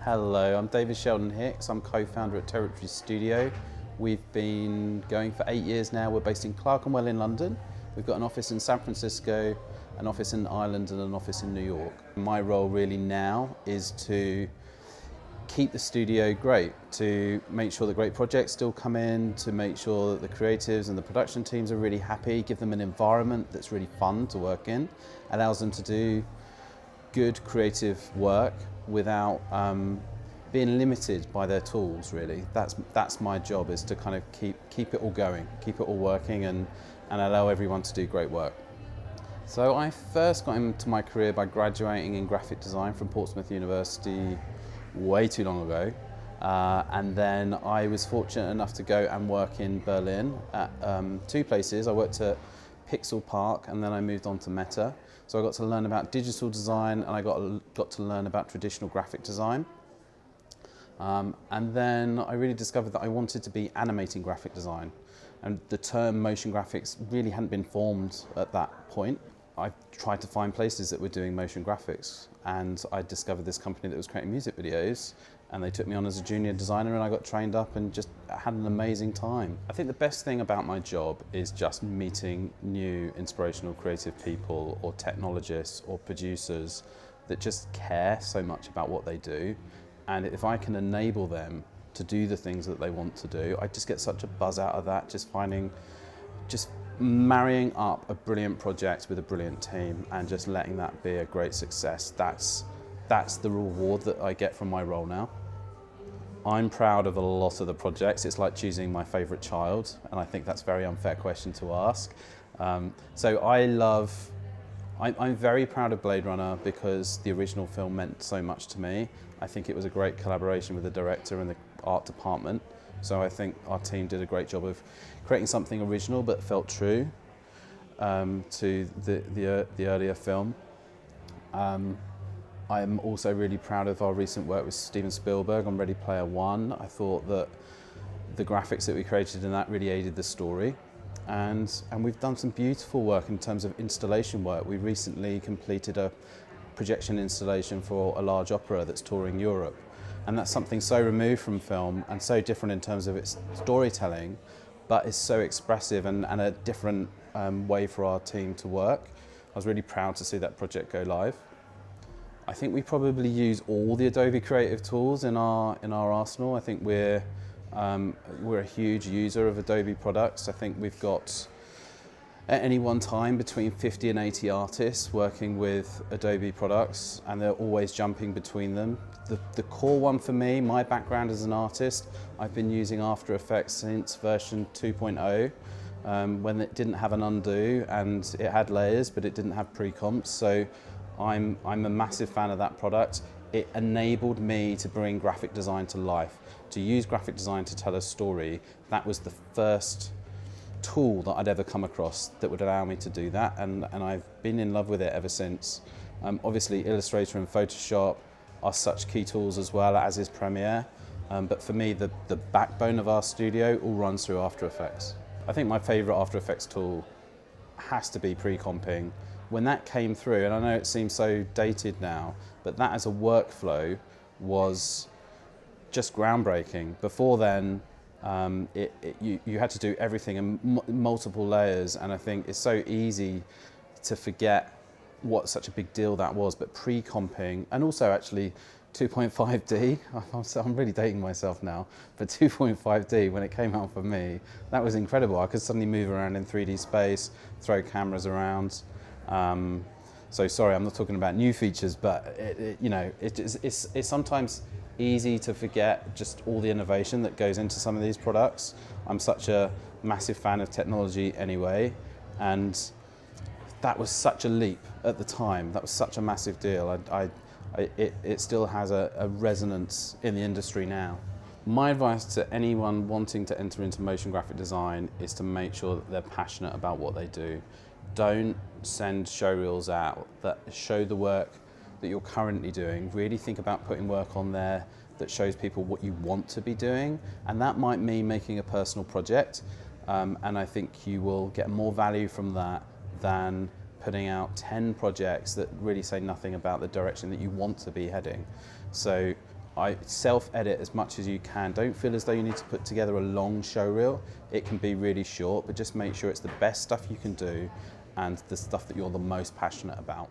Hello, I'm David Sheldon-Hicks. I'm co-founder at Territory Studio. We've been going for 8 years now. We're based in Clerkenwell in London. We've got an office in San Francisco, an office in Ireland and an office in New York. My role really now is to keep the studio great, to make sure that great projects still come in, to make sure that the creatives and the production teams are really happy, give them an environment that's really fun to work in, allows them to do good creative work without being limited by their tools, really. That's my job, is to kind of keep it all going, keep it all working and allow everyone to do great work. So I first got into my career by graduating in graphic design from Portsmouth University way too long ago. And then I was fortunate enough to go and work in Berlin at two places. I worked at Pixel Park and then I moved on to Meta. So I got to learn about digital design and I got to learn about traditional graphic design. And then I really discovered that I wanted to be animating graphic design. And the term motion graphics really hadn't been formed at that point. I tried to find places that were doing motion graphics, and I discovered this company that was creating music videos, and they took me on as a junior designer and I got trained up and just had an amazing time. I think the best thing about my job is just meeting new inspirational creative people or technologists or producers that just care so much about what they do, and if I can enable them to do the things that they want to do, I just get such a buzz out of that, just marrying up a brilliant project with a brilliant team and just letting that be a great success. That's the reward that I get from my role now. I'm proud of a lot of the projects. It's like choosing my favourite child, and I think that's a very unfair question to ask. So I'm very proud of Blade Runner because the original film meant so much to me. I think it was a great collaboration with the director and the art department. So I think our team did a great job of creating something original but felt true to the earlier film. I'm also really proud of our recent work with Steven Spielberg on Ready Player One. I thought that the graphics that we created in that really aided the story. And we've done some beautiful work in terms of installation work. We recently completed a projection installation for a large opera that's touring Europe. And that's something so removed from film and so different in terms of its storytelling, but it's so expressive and a different way for our team to work. I was really proud to see that project go live. I think we probably use all the Adobe creative tools in our arsenal. I think we're a huge user of Adobe products. I think we've got at any one time between 50 and 80 artists working with Adobe products, and they're always jumping between them. The core one for me, my background as an artist, I've been using After Effects since version 2.0, when it didn't have an undo and it had layers, but it didn't have pre-comps. So I'm a massive fan of that product. It enabled me to bring graphic design to life, to use graphic design to tell a story. That was the first tool that I'd ever come across that would allow me to do that, and I've been in love with it ever since. Obviously Illustrator and Photoshop are such key tools as well, as is Premiere, but for me the backbone of our studio all runs through After Effects. I think my favourite After Effects tool has to be pre-comping. When that came through, and I know it seems so dated now, but that as a workflow was just groundbreaking. Before then, you had to do everything in multiple layers, and I think it's so easy to forget what such a big deal that was. But pre-comping, and also actually 2.5D, I'm really dating myself now, but 2.5D, when it came out for me, that was incredible. I could suddenly move around in 3D space, throw cameras around. So sorry, I'm not talking about new features, but it's sometimes easy to forget just all the innovation that goes into some of these products. I'm such a massive fan of technology anyway, and that was such a leap at the time. That was such a massive deal. It still has a resonance in the industry now. My advice to anyone wanting to enter into motion graphic design is to make sure that they're passionate about what they do. Don't send showreels out that show the work that you're currently doing. Really think about putting work on there that shows people what you want to be doing, and that might mean making a personal project, and I think you will get more value from that than putting out 10 projects that really say nothing about the direction that you want to be heading. So I self-edit as much as you can. Don't feel as though you need to put together a long show reel. It can be really short, but just make sure it's the best stuff you can do and the stuff that you're the most passionate about.